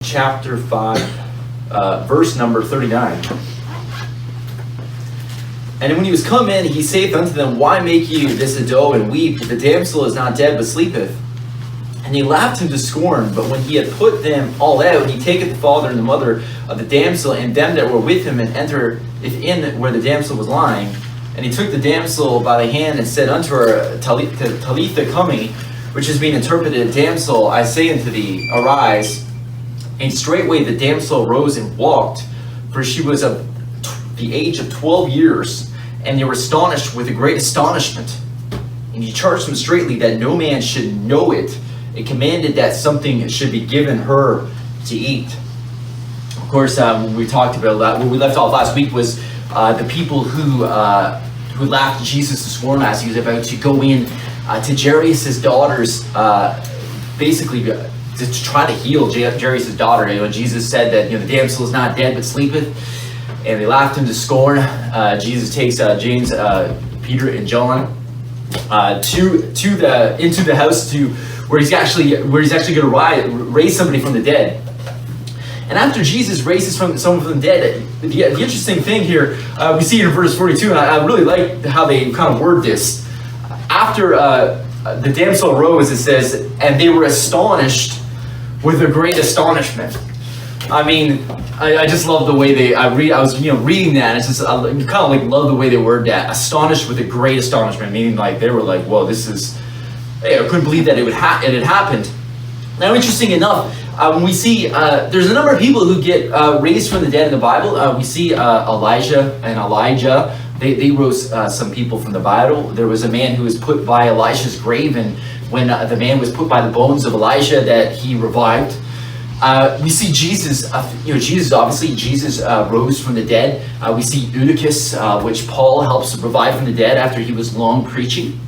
chapter 5, verse number 39. And when he was come in, he saith unto them, Why make ye this ado and weep? The damsel is not dead, but sleepeth. And they laughed him to scorn. But when he had put them all out, he taketh the father and the mother of the damsel and them that were with him, and entered in where the damsel was lying. And he took the damsel by the hand and said unto her, Talitha cumi, which is being interpreted, Damsel, I say unto thee, arise. And straightway the damsel arose and walked, for she was of the age of 12 years. And they were astonished with a great astonishment. And he charged them straitly that no man should know it, and commanded that something should be given her to eat. Of course, when we talked about that, where we left off last week was the people who laughed at Jesus to scorn as he was about to go in to Jairus' daughter's, basically to try to heal Jairus' daughter. Jesus said that the damsel is not dead but sleepeth, and they laughed him to scorn. Jesus takes James, Peter, and John into the house where he's actually going to raise somebody from the dead. And after Jesus raises someone from the dead, the interesting thing here, we see in verse 42, and I really like how they kind of word this. After the damsel arose, it says, and they were astonished with a great astonishment. I mean, I just love the way I was reading that, and it's just, I kind of like love the way they word that. Astonished with a great astonishment, meaning like they were like, whoa, this is, I couldn't believe that it had happened. Now, interesting enough, when we see, there's a number of people who get raised from the dead in the Bible. We see Elijah and Elijah. They rose some people from the Bible. There was a man who was put by Elisha's grave, and when the man was put by the bones of Elijah, that he revived. We see Jesus, Jesus rose from the dead. We see Eutychus, which Paul helps to revive from the dead after he was long preaching.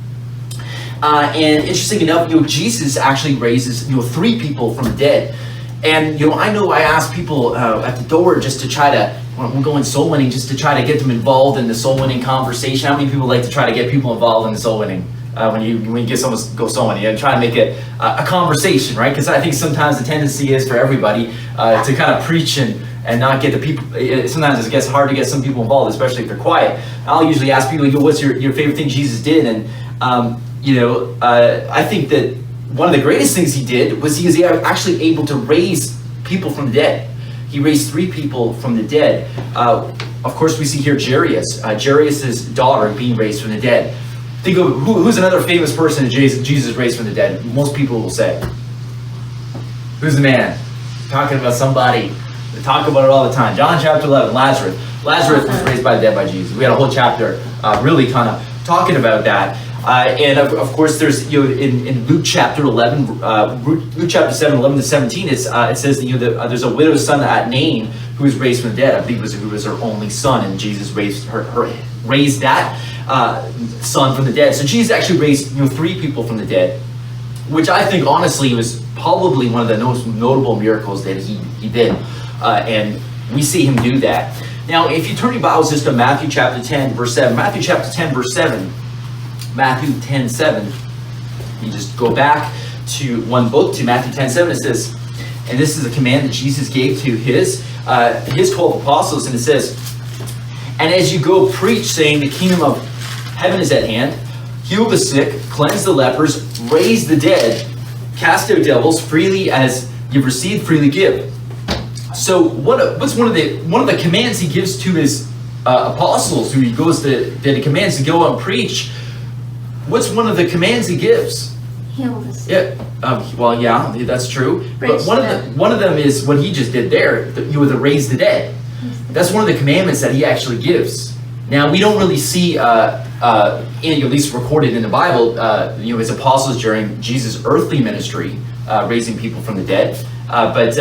And interesting enough, Jesus actually raises 3 people from the dead. And I ask people at the door just to try to, when we're going soul winning, just to try to get them involved in the soul winning conversation. How many people like to try to get people involved in the soul winning? When you get someone to go soul winning, try to make it a conversation, right? Because I think sometimes the tendency is for everybody to kind of preach and not get the people. Sometimes it gets hard to get some people involved, especially if they're quiet. I'll usually ask people, what's your favorite thing Jesus did? And I think that one of the greatest things he did was he was actually able to raise people from the dead. He raised 3 people from the dead. Of course, we see here Jairus' daughter being raised from the dead. Think of who's another famous person that Jesus raised from the dead. Most people will say, who's the man? Talking about somebody. They talk about it all the time. John chapter 11, Lazarus. Lazarus was raised by the dead by Jesus. We had a whole chapter really kind of talking about that. And of course, there's in Luke chapter 11, Luke chapter 7, 11 to 17. It says that there's a widow's son at Nain who was raised from the dead. I believe who was her only son, and Jesus raised that son from the dead. So Jesus actually raised 3 people from the dead, which I think honestly was probably one of the most notable miracles that he did, and we see him do that. Now, if you turn your Bibles just to Matthew chapter 10, verse 7, Matthew chapter 10, verse 7. Matthew 10:7. You just go back to one book, to Matthew 10:7. It says, and this is a command that Jesus gave to his 12 apostles, and it says, and as you go preach, saying, the kingdom of heaven is at hand, heal the sick, cleanse the lepers, raise the dead, cast out devils, freely as you've received, freely give. So what's one of the commands he gives to his apostles, who that he commands to go out and preach? What's one of the commands he gives? Heal the sick. Yeah. That's true. But one of them is what he just did there. To raise the dead. That's one of the commandments that he actually gives. Now, we don't really see, at least recorded in the Bible, his apostles during Jesus' earthly ministry raising people from the dead. But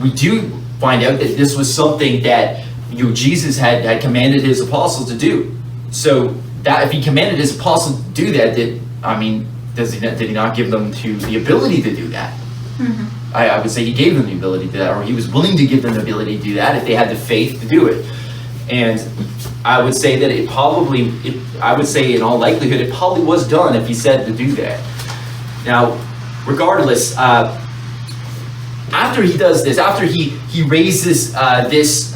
we do find out that this was something that Jesus had commanded his apostles to do. So that if he commanded his apostles to do that, did he not give them the ability to do that? Mm-hmm. I would say he gave them the ability to do that, or he was willing to give them the ability to do that if they had the faith to do it. And I would say that I would say in all likelihood, it probably was done if he said to do that. Now, regardless, after after he does this, after he raises this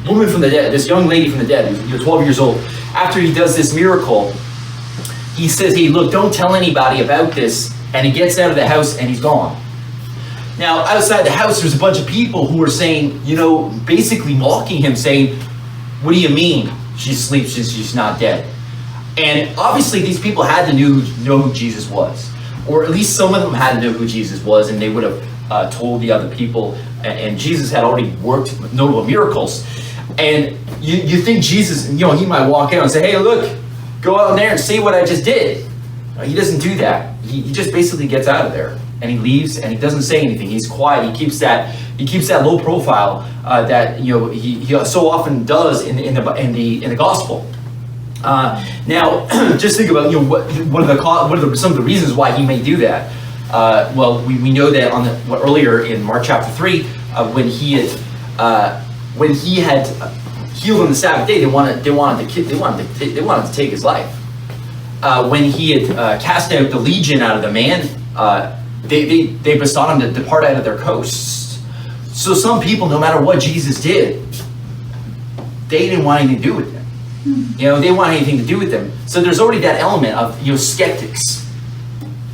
woman from the dead, this young lady from the dead, who's 12 years old, after he does this miracle, he says, hey, look, don't tell anybody about this. And he gets out of the house and he's gone. Now, outside the house, there's a bunch of people who are saying, basically mocking him, saying, what do you mean she sleeps, she's not dead? And obviously these people had to know who Jesus was. Or at least some of them had to know who Jesus was, and they would have told the other people. And Jesus had already worked notable miracles. And you think Jesus, he might walk out and say, hey, look, go out there and see what I just did. No, he doesn't do that. He just basically gets out of there and he leaves and he doesn't say anything. He's quiet. He keeps that low profile that he so often does in the gospel. Now, just think about what are some of the reasons why he may do that. Well, we know that earlier in Mark chapter 3, when he had healed on the Sabbath day, they wanted to take his life. When he had cast out the legion out of the man, they besought him to depart out of their coasts. So some people, no matter what Jesus did, they didn't want anything to do with him. They didn't want anything to do with them. So there's already that element of skeptics,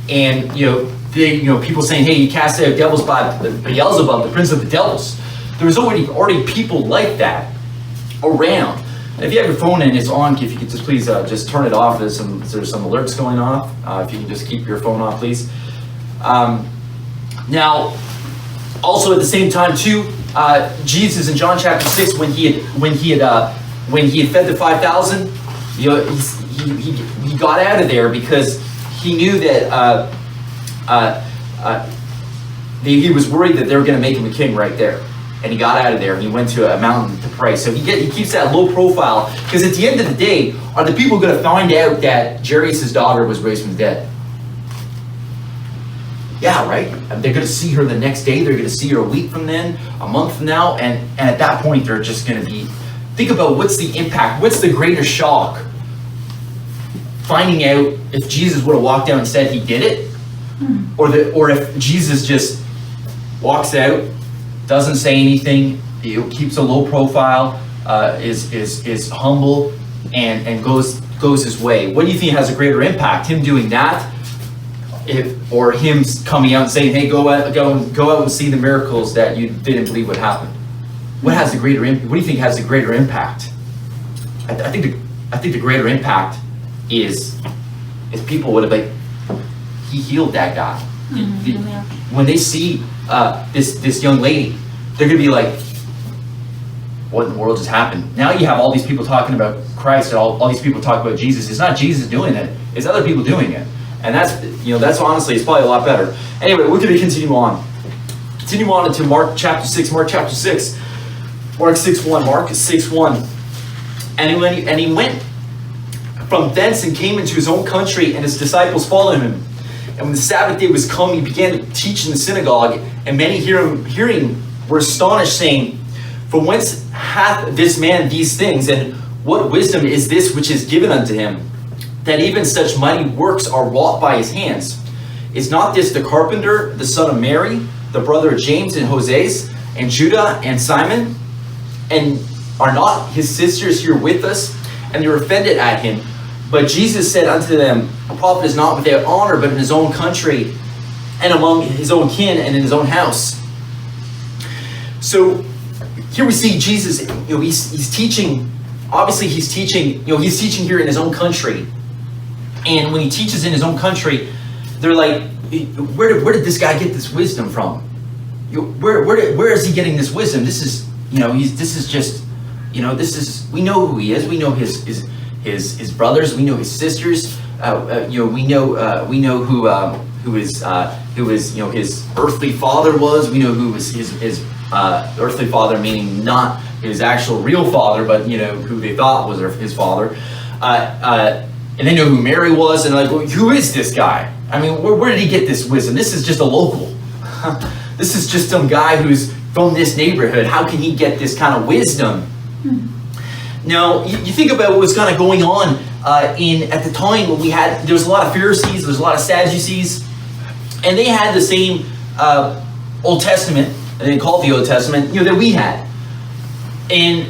and people saying, hey, you cast out devils by Beelzebub, the prince of the devils. There's already people like that around. And if you have your phone and it's on, if you could just please just turn it off. There's some alerts going off. If you can just keep your phone off, please. Now, also at the same time too, Jesus in John chapter 6, when he had fed the 5,000, he got out of there because he knew that he was worried that they were going to make him a king right there. And he got out of there and he went to a mountain to pray. So he keeps that low profile, because at the end of the day, are the people going to find out that Jairus' daughter was raised from the dead? Yeah, right? They're going to see her the next day. They're going to see her a week from then, a month from now. And at that point, they're just going to be... Think about what's the impact, what's the greater shock? Finding out if Jesus would have walked out and said he did it, or if Jesus just walks out, doesn't say anything, keeps a low profile, is humble, and goes his way. What do you think has a greater impact? Him doing that, or him coming out and saying, "Hey, go out and see the miracles that you didn't believe would happen"? What has the greater impact? What do you think has the greater impact? I think the greater impact is people would have like, he healed that guy. When they see this young lady, they're gonna be like, what in the world just happened? Now you have all these people talking about Christ, and all these people talk about Jesus. It's not Jesus doing it, it's other people doing it. And that's honestly, it's probably a lot better. Anyway, we're gonna continue on. Continue on into Mark chapter 6, Mark 6:1. And he went from thence and came into his own country, and his disciples followed him. And when the Sabbath day was come, he began to teach in the synagogue, and many hearing were astonished, saying, "From whence hath this man these things? And what wisdom is this which is given unto him, that even such mighty works are wrought by his hands? Is not this the carpenter, the son of Mary, the brother of James and Joses, and Judah and Simon? And are not his sisters here with us?" And they were offended at him. But Jesus said unto them, "A prophet is not without honor, but in his own country, and among his own kin, and in his own house." So here we see Jesus, he's teaching, obviously he's teaching here in his own country. And when he teaches in his own country, they're like, where did this guy get this wisdom from? Where is he getting this wisdom? This is, we know who he is. We know his brothers. We know his sisters. We know who his earthly father was. We know who was his earthly father, meaning not his actual real father, but who they thought was his father. And they know who Mary was, and like, well, who is this guy? I mean, where did he get this wisdom? This is just a local. This is just some guy who's from this neighborhood. How can he get this kind of wisdom? Now, you think about what was kind of going on at the time when there was a lot of Pharisees, there was a lot of Sadducees, and they had the same Old Testament, and they call it the Old Testament, that we had. And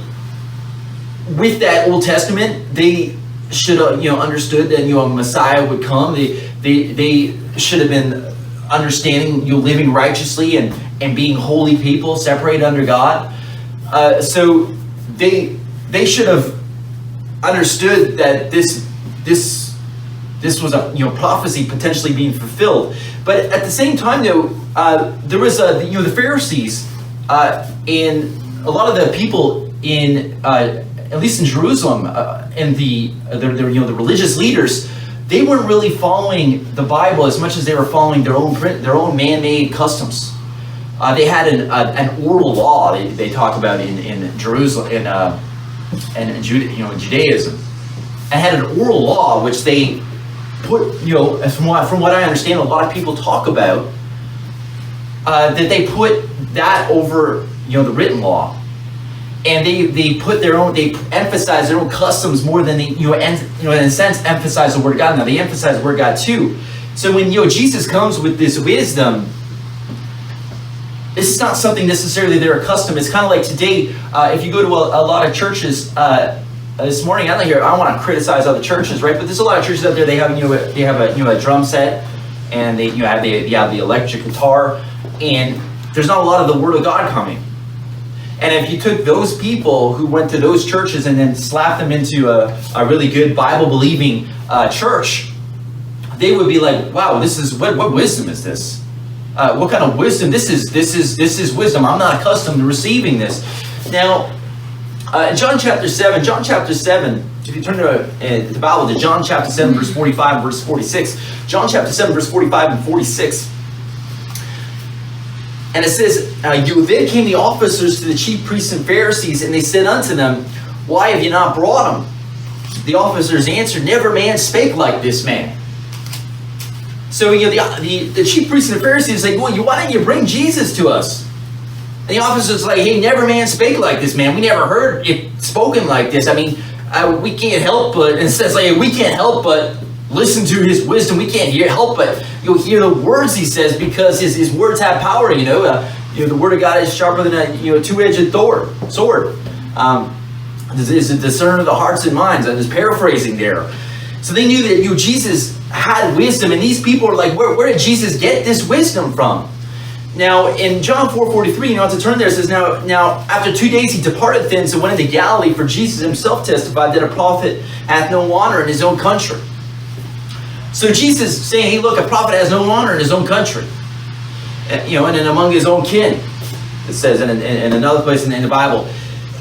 with that Old Testament, they should have, understood that, a Messiah would come. They should have been understanding, living righteously and being holy people, separated under God. So they should have understood that this was a prophecy potentially being fulfilled. But at the same time, though, there was the Pharisees and a lot of the people in at least in Jerusalem and the religious leaders, they weren't really following the Bible as much as they were following their own man-made customs. They had an oral law they talk about in Jerusalem and Judaism, and had an oral law which they put, from what I understand, a lot of people talk about that they put that over the written law, and they emphasize their own customs more than they in a sense emphasize the word of God. Now they emphasize the word of God too. So when Jesus comes with this wisdom, this is not something necessarily they're accustomed. It's kind of like today, if you go to a lot of churches. This morning, I don't want to criticize other churches, right? But there's a lot of churches out there. They have a drum set, and they have the electric guitar, and there's not a lot of the Word of God coming. And if you took those people who went to those churches and then slapped them into a really good Bible-believing church, they would be like, "Wow, this is what wisdom is this? What kind of wisdom? This is wisdom. I'm not accustomed to receiving this." Now, John chapter 7, if you turn to the Bible to John chapter 7, verse 45 and verse 46. John chapter 7, verse 45 and 46. And it says, then came the officers to the chief priests and Pharisees, and they said unto them, "Why have you not brought him?" The officers answered, "Never man spake like this man." So the chief priests and the Pharisees say, "Well, why didn't you bring Jesus to us?" And the officer's like, "Hey, never man spake like this, man. We never heard it spoken like this. I mean, we can't help but," and it says like, "we can't help but listen to his wisdom. We can't help but hear the words he says, because his words have power. The word of God is sharper than a two-edged sword. Is a discerner of the hearts and minds." And is paraphrasing there. So they knew that Jesus had wisdom, and these people are like, where did Jesus get this wisdom from? Now, in John 4:43, to turn there, it says, now after 2 days he departed thence and went into Galilee, for Jesus himself testified that a prophet hath no honor in his own country. So Jesus is saying, hey, look, a prophet has no honor in his own country. And then among his own kin, it says in another place in the Bible.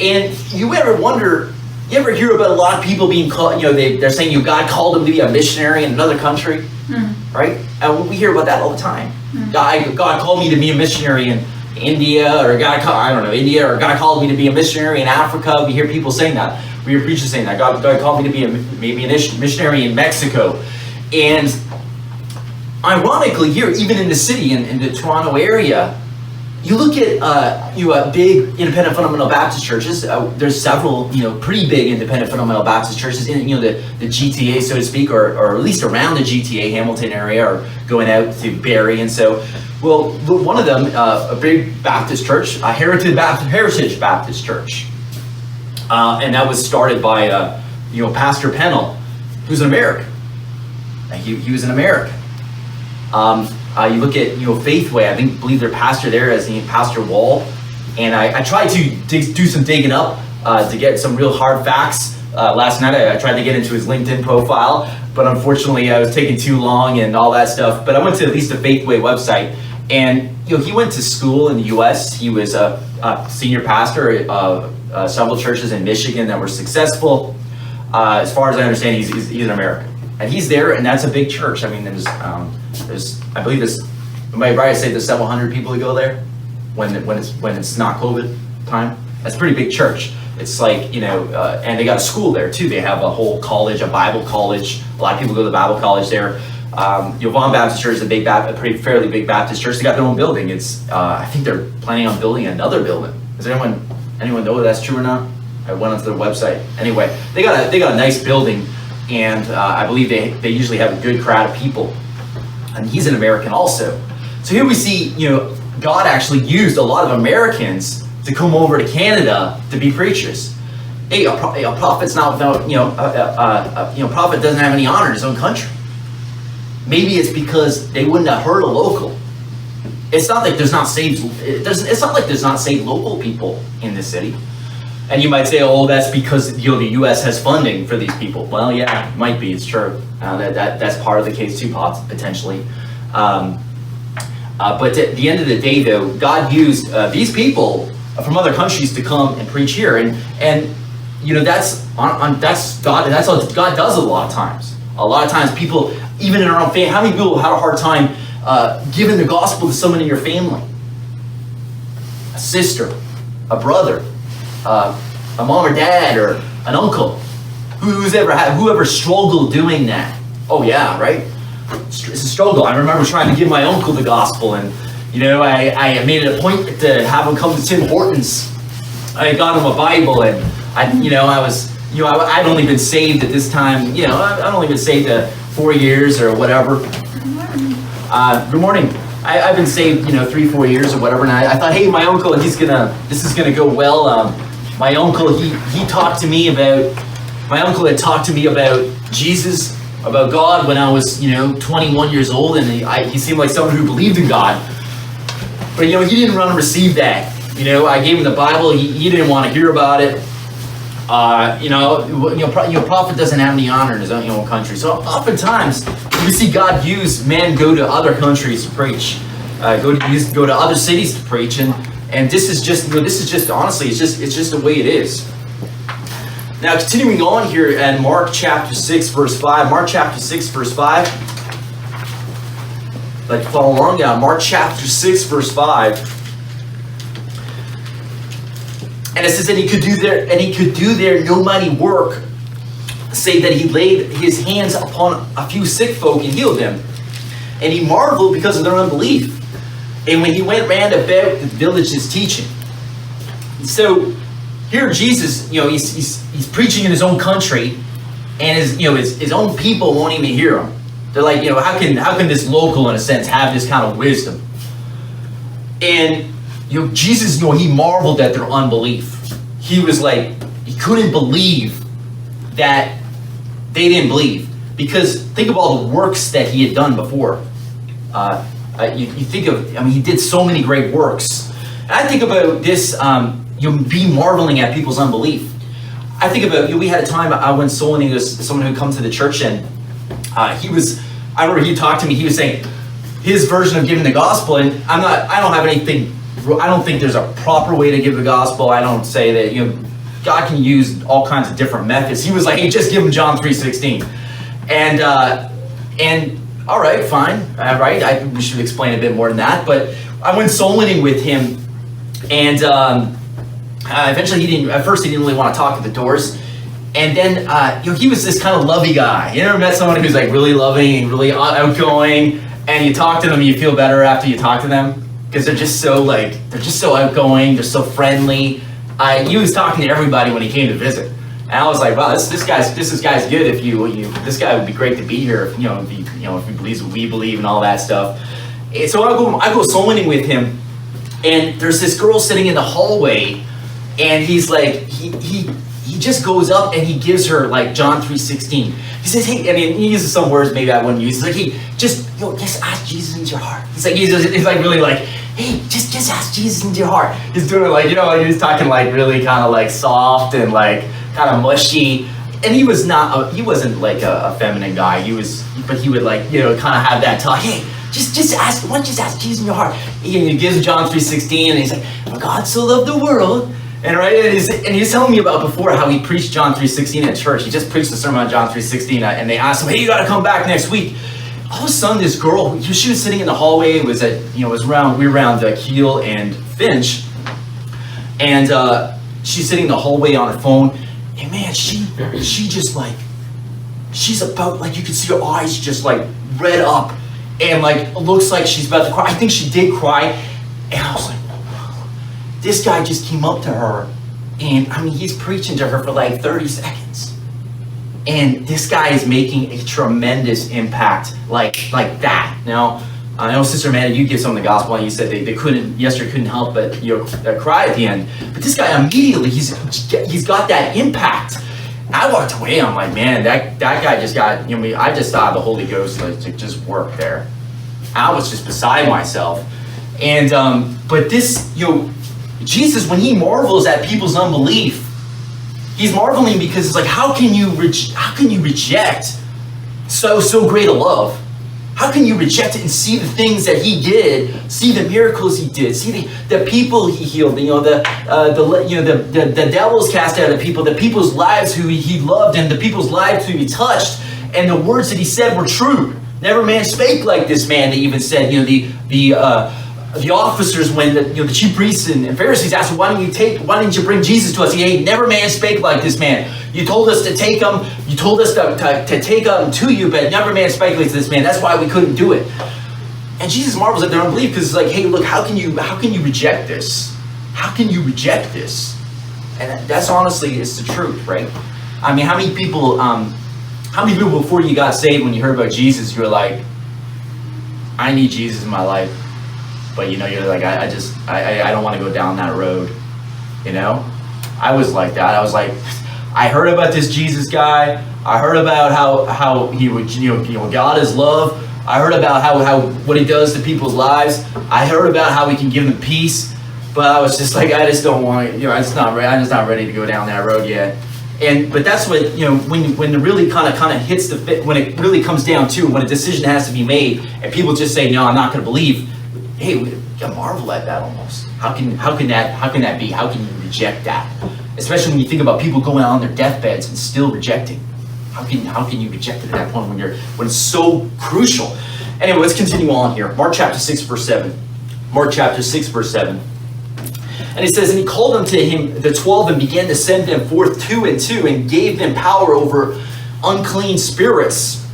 And you ever hear about a lot of people being called, they're saying God called them to be a missionary in another country, right? And we hear about that all the time. God called me to be a missionary in India, or India, or God called me to be a missionary in Africa. We hear people saying that. We hear preachers saying that. God called me to be maybe a missionary in Mexico. And ironically here, even in the city, in the Toronto area, you look at big independent fundamental Baptist churches. There's several pretty big independent fundamental Baptist churches in the GTA, so to speak, or at least around the GTA Hamilton area, or going out to Barrie. And so, well, one of them, a big Baptist church, a Heritage Baptist Church, and that was started by Pastor Pennell, who's an American. He was an American. You look at Faithway. I believe their pastor there is Pastor Wall, and I tried to do some digging up to get some real hard facts. Last night I tried to get into his LinkedIn profile, but unfortunately I was taking too long and all that stuff. But I went to at least the Faithway website, and he went to school in the U.S. He was a senior pastor of several churches in Michigan that were successful. As far as I understand, he's an American, and he's there, and that's a big church. I mean, there's I believe am I right to say there's several hundred people who go there when it's not COVID time? That's a pretty big church. It's like, and they got a school there too. They have a whole college, a Bible college. A lot of people go to the Bible college there. Vaughan Baptist Church is a fairly big Baptist church. They got their own building. It's I think they're planning on building another building. Does anyone know if that's true or not? I went onto their website. Anyway, they got a nice building, and I believe they usually have a good crowd of people. And he's an American also. So here we see, God actually used a lot of Americans to come over to Canada to be preachers. Hey, a prophet's not without, prophet doesn't have any honor in his own country. Maybe it's because they wouldn't have heard a local. It's not like there's not saved. It's not like there's not saved local people in this city. And you might say, oh, that's because the U.S. has funding for these people. Well, yeah, it might be. It's true. That's part of the case too, potentially. But at the end of the day, though, God used these people from other countries to come and preach here, and that's God. That's what God does a lot of times. A lot of times, people, even in our own family, how many people had a hard time giving the gospel to someone in your family? A sister, a brother, a mom or dad, or an uncle. Whoever struggled doing that? Oh yeah, right. It's a struggle. I remember trying to give my uncle the gospel, and I made it a point to have him come to Tim Hortons. I got him a Bible, and I'd only been saved at this time. I'd only been saved 4 years or whatever. Good morning. I've been saved, 3-4 years or whatever, and I thought, hey, my uncle, this is gonna go well. My uncle, he talked to me about. My uncle had talked to me about Jesus, about God when I was, 21 years old, and he seemed like someone who believed in God. But he didn't want to receive that. I gave him the Bible. He didn't want to hear about it. Prophet doesn't have any honor in his own country. So oftentimes we see God use men go to other countries to preach, go to other cities to preach, and this is just honestly, it's just the way it is. Now, continuing on here in Mark chapter 6, verse 5. Mark chapter 6, verse 5. Like to follow along now. Mark chapter 6, verse 5. And it says that he could do there no mighty work, save that he laid his hands upon a few sick folk and healed them. And he marveled because of their unbelief. And when he went round about the villages teaching. So here Jesus, he's preaching in his own country, and his own people won't even hear him. They're like, how can this local, in a sense, have this kind of wisdom? And Jesus, he marveled at their unbelief. He was like, he couldn't believe that they didn't believe, because think of all the works that he had done before. You think of, he did so many great works. And I think about this. Be marveling at people's unbelief. I think about, we had a time I went soul winning with someone who come to the church, and I remember he talked to me, he was saying his version of giving the gospel, and I don't think there's a proper way to give the gospel. I don't say that, God can use all kinds of different methods. He was like, hey, just give him John 3:16. And all right, fine, all right, we should explain a bit more than that, but I went soul winning with him, and eventually he didn't really want to talk at the doors. And then, he was this kind of lovey guy. You ever met someone who's like really loving and really outgoing, and you talk to them and you feel better after you talk to them? Because they're just so outgoing, they're so friendly. He was talking to everybody when he came to visit. And I was like, wow, this guy's good. This guy would be great to be here, if he believes what we believe and all that stuff. And so I go soul winning with him, and there's this girl sitting in the hallway, and he's like, he just goes up and he gives her like John 3:16. He says, hey, he uses some words maybe I wouldn't use. He's like, hey, just ask Jesus into your heart. He's like really like, hey, just ask Jesus into your heart. He's doing it like, he's talking like really kind of like soft and like kind of mushy. And he wasn't like a feminine guy. But he would like, kind of have that talk. Hey, just ask, why don't you just ask Jesus in your heart? He gives John 3:16, and he's like, for God so loved the world. And he's telling me about before how he preached John 3:16 at church. He just preached a sermon on John 3:16, and they asked him, hey, you got to come back next week. All of a sudden, this girl, she was sitting in the hallway. It was we were around Keel and Finch, and she's sitting in the hallway on her phone, and man, she just like, she's about, like, you can see her eyes just like red up, and like looks like she's about to cry. I think she did cry, and I was like, this guy just came up to her, and he's preaching to her for like 30 seconds. And this guy is making a tremendous impact like that. Now, I know Sister Amanda, you give some of the gospel, and you said they couldn't help but cry at the end. But this guy immediately, he's got that impact. I walked away. I'm like, man, that guy just got. I just thought the Holy Ghost just worked there. I was just beside myself. And but this, Jesus, when he marvels at people's unbelief, he's marveling because it's like, how can you reject so great a love? How can you reject it and see the things that he did, see the miracles he did, see the people he healed, the devils cast out of the people's lives who he loved, and the people's lives who he touched, and the words that he said were true. Never man spake like this man. They even said, the officers, when the chief priests and Pharisees asked, why didn't you bring Jesus to us? Hey, never man spake like this man. You told us to take him. You told us to take him to you, but never man spake like this man. That's why we couldn't do it. And Jesus marvels at their unbelief because it's like, hey, look, how can you reject this? How can you reject this? And that's honestly, it's the truth, right? I mean, how many people before you got saved, when you heard about Jesus, you were like, I need Jesus in my life. But you're like, I don't want to go down that road. I was like that. I was like, I heard about this Jesus guy. I heard about how he would, God is love. I heard about how what he does to people's lives. I heard about how he can give them peace. But I was just like, I just don't want, I'm just not ready to go down that road yet. But that's what, when it really kind of hits the fit, when it really comes down to, when a decision has to be made and people just say, no, I'm not going to believe. Hey, we marvel at that almost. How can that be? How can you reject that? Especially when you think about people going on their deathbeds and still rejecting. How can you reject it at that point when it's so crucial? Anyway, let's continue on here. Mark chapter 6, verse 7. Mark chapter 6, verse 7. And it says, and he called unto him the 12 and began to send them forth 2 and 2 and gave them power over unclean spirits.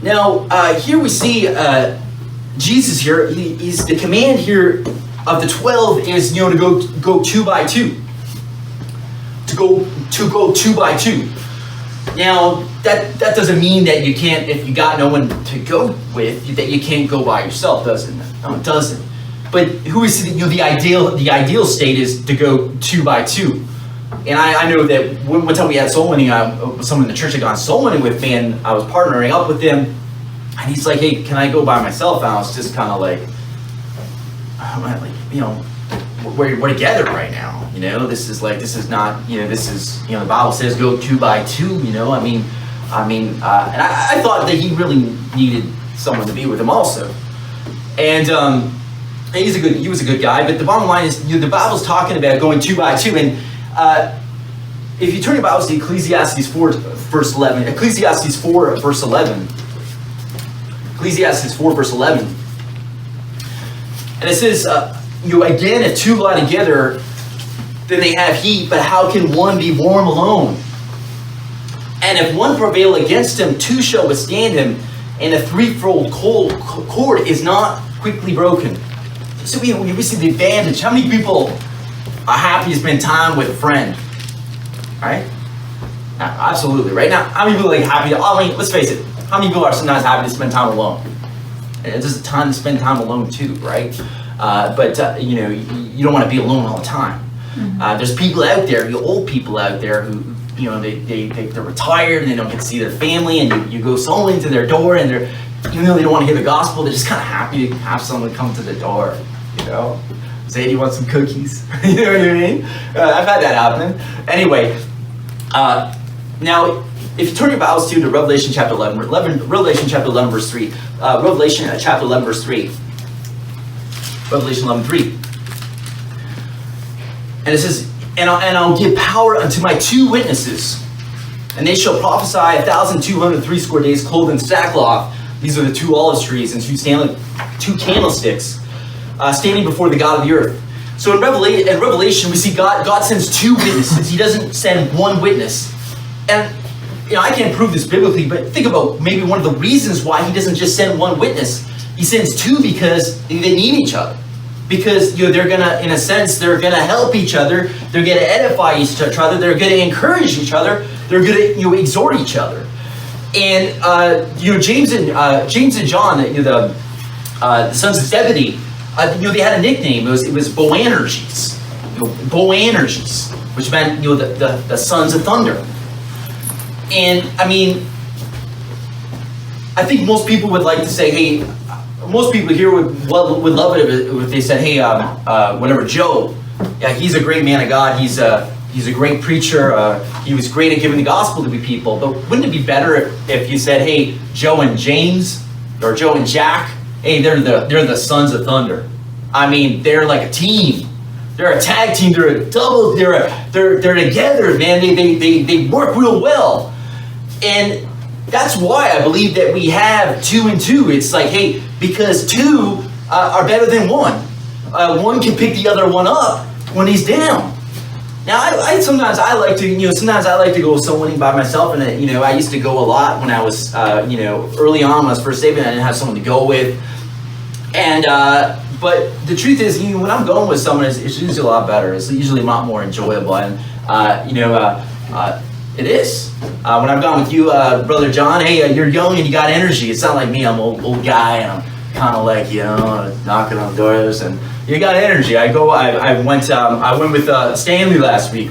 Now, here we see Jesus here. He's the command here of the 12 is to go 2 by 2. To go 2 by 2. Now that doesn't mean that you can't, if you got no one to go with, that you can't go by yourself, does it? No, it doesn't. But who is the ideal state is to go 2 by 2. And I know that one time we had soul winning, someone in the church had gone soul winning with me, and I was partnering up with him. And he's like, hey, can I go by myself? And I was just kind of like, we're together right now. This is not, the Bible says go 2 by 2, and I thought that he really needed someone to be with him also. And he was a good guy, but the bottom line is, the Bible's talking about going 2 by 2. And if you turn your Bibles to Ecclesiastes 4, verse 11, Ecclesiastes 4, verse 11. Ecclesiastes 4, verse 11. And it says, again, if 2 lie together, then they have heat, but how can one be warm alone? And if one prevail against him, 2 shall withstand him, and a threefold cord is not quickly broken. So we see the advantage. How many people are happy to spend time with a friend? Right? Absolutely. Right now, how many people are happy to, let's face it, how many people are sometimes happy to spend time alone? It's just time to spend time alone too, right? But you don't want to be alone all the time. Mm-hmm. There's people out there, old people out there who, they're retired and they don't get to see their family, and you go solely into their door, and even though they don't want to hear the gospel, they're just kind of happy to have someone come to the door, Say, do you want some cookies? You know what I mean? I've had that happen. Anyway, now, if you turn your Bibles to Revelation chapter 11, Revelation chapter 11, verse 3. Revelation chapter 11, verse 3. Revelation 11, 3. And it says, and I'll give power unto my 2 witnesses, and they shall prophesy 1,260 days, clothed in sackcloth. These are the 2 olive trees and 2 candlesticks standing before the God of the earth. So in Revelation, we see God sends 2 witnesses. He doesn't send 1 witness. And I can't prove this biblically, but think about maybe one of the reasons why he doesn't just send 1 witness. He sends 2 because they need each other. Because they're gonna, in a sense, they're gonna help each other. They're gonna edify each other. They're gonna encourage each other. They're gonna exhort each other. And James and John, the sons of Zebedee, they had a nickname. It was Boanerges, Boanerges, which meant the sons of thunder. And I mean, I think most people would like to say, hey, most people here would love it if they said, hey, whatever, Joe, yeah, he's a great man of God. He's a great preacher. He was great at giving the gospel to people. But wouldn't it be better if you said, hey, Joe and James, or Joe and Jack, hey, they're the sons of thunder. I mean, they're like a team. They're a tag team. They're a double. They're together, man. They work real well. And that's why I believe that we have 2 and 2. It's like, hey, because 2 are better than 1. One can pick the other one up when he's down. Now, sometimes I like to go soul winning by myself, and I used to go a lot when I was early on when I was first saving. I didn't have someone to go with, and but the truth is, when I'm going with someone, it's usually a lot better. It's usually a lot more enjoyable, and it is. When I've gone with you, Brother John, hey, you're young and you got energy. It's not like me. I'm an old guy, and I'm kind of like knocking on doors, and you got energy. I went with Stanley last week,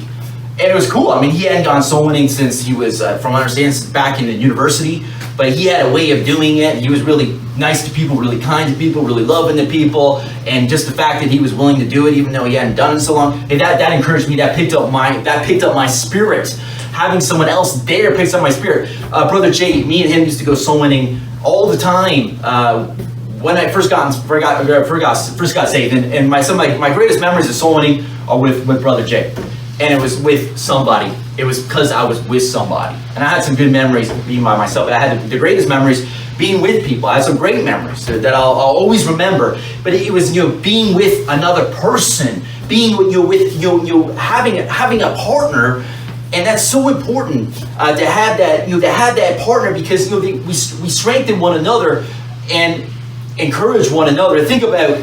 and it was cool. I mean, he hadn't gone soul winning since he was, from what I understand, since back in the university. But he had a way of doing it. He was really nice to people, really kind to people, really loving to people, and just the fact that he was willing to do it, even though he hadn't done it so long, that encouraged me. That picked up my spirit. Having someone else there picks up my spirit. Brother Jay, me and him used to go soul winning all the time. When I first got saved, and my greatest memories of soul winning are with Brother Jay, and it was with somebody. It was because I was with somebody, and I had some good memories being by myself. But I had the greatest memories being with people. I had some great memories that I'll always remember. But it was being with another person, being with having a partner. And that's so important to have that partner, because we strengthen one another and encourage one another. I think about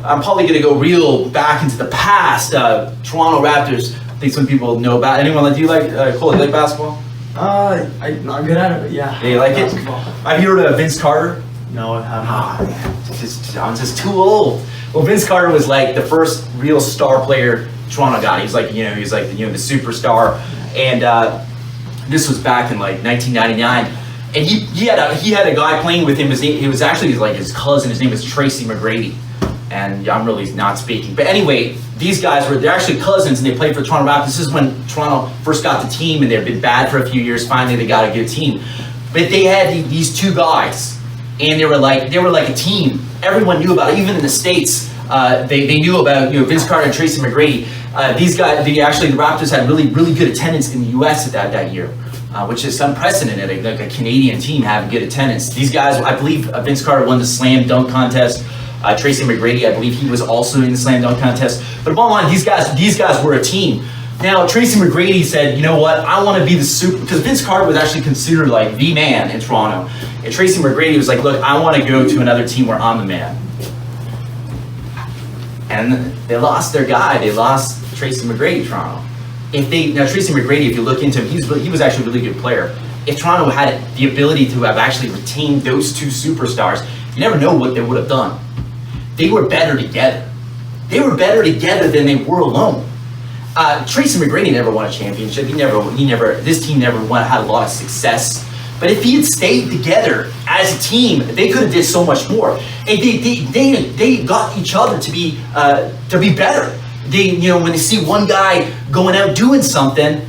I'm probably going to go real back into the past. Toronto Raptors. I think some people know about. Anyone? Do you like Cole? Do you like basketball? I'm not good at it, but yeah. Yeah, you like basketball. it? Have you heard of Vince Carter? No, I haven't. I'm just too old. Well, Vince Carter was like the first real star player Toronto got. He's like, the superstar, and this was back in like 1999. And he had a guy playing with him. It was actually like his cousin. His name was Tracy McGrady. And I'm really not speaking, but anyway, these guys they're actually cousins, and they played for the Toronto Raptors. This is when Toronto first got the team, and they've been bad for a few years. Finally, they got a good team. But they had these 2 guys, and they were like a team. Everyone knew about it, even in the States. They knew about Vince Carter and Tracy McGrady. These guys, the Raptors had really good attendance in the U.S. at that year, which is unprecedented. Like a Canadian team having good attendance. These guys, I believe, Vince Carter won the slam dunk contest. Tracy McGrady, I believe he was also in the slam dunk contest. But bottom line, these guys were a team. Now, Tracy McGrady said, you know what, I want to be the super, because Vince Carter was actually considered like the man in Toronto. And Tracy McGrady was like, look, I want to go to another team where I'm the man. And they lost their guy. They lost Tracy McGrady, Toronto. Now Tracy McGrady, if you look into him, he was actually a really good player. If Toronto had the ability to have actually retained those 2 superstars, you never know what they would have done. They were better together. They were better together than they were alone. Tracy McGrady never won a championship. This team never had a lot of success. But if he had stayed together as a team, they could have did so much more. And they got each other to be better. When they see one guy going out doing something,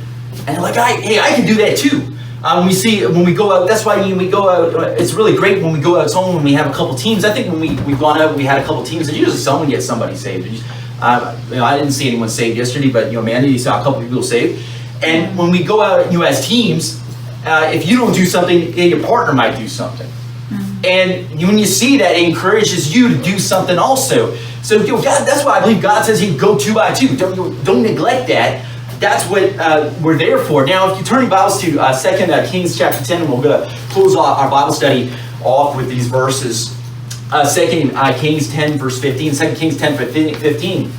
and they're like, hey, I can do that too. When we go out, that's why when we go out, it's really great when we go out when we have a couple teams. I think when we've gone out, we had a couple teams, and usually someone gets somebody saved. I didn't see anyone saved yesterday, but Amanda, you saw a couple people saved. And when we go out, as teams, if you don't do something, your partner might do something. Mm-hmm. And when you see that, it encourages you to do something also. So God, that's why I believe God says He go 2 by 2. Don't neglect that. That's what we're there for. Now, if you turn your Bibles to 2 Kings chapter 10, and we're going to close our Bible study off with these verses. 2 Kings 10, verse 15, 2 Kings 10, 15.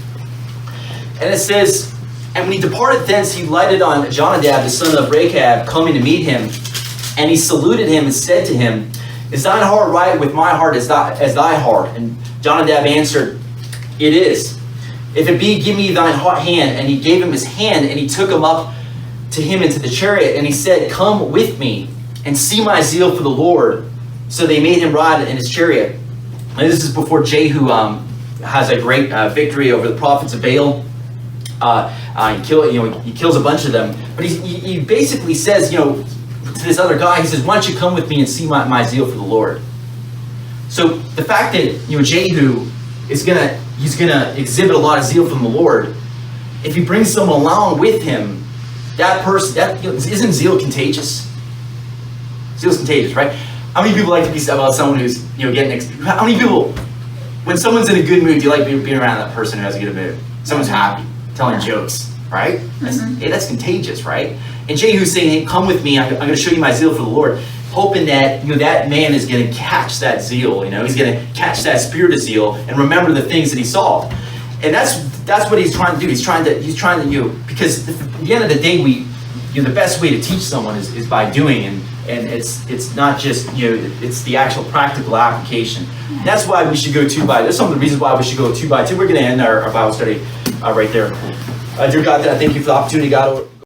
And it says, And when he departed thence, he lighted on Jonadab, the son of Rechab, coming to meet him. And he saluted him and said to him, Is thine heart right with my heart as thy heart? And Jonadab answered, It is. If it be, give me thine hot hand. And he gave him his hand, and he took him up to him into the chariot. And he said, Come with me, and see my zeal for the Lord. So they made him ride in his chariot. And this is before Jehu has a great victory over the prophets of Baal. He kills a bunch of them. But he basically says, to this other guy, he says, why don't you come with me and see my zeal for the Lord? So the fact that, Jehu is he's gonna exhibit a lot of zeal from the Lord. If he brings someone along with him, that person, isn't zeal contagious? Zeal's contagious, right? How many people like to be about someone who's, how many people, when someone's in a good mood, do you like being around that person who has a good mood? Someone's happy, telling jokes, right? That's contagious, right? And Jehu's saying, hey, come with me, I'm going to show you my zeal for the Lord, hoping that, that man is going to catch that zeal, he's going to catch that spirit of zeal and remember the things that he saw. And that's what he's trying to do. He's trying to, because at the end of the day, the best way to teach someone is by doing, and it's not just, it's the actual practical application. And that's why we should go 2 by 2. There's some of the reasons why we should go 2 by 2. We're going to end our Bible study right there. Dear God, I thank you for the opportunity, God.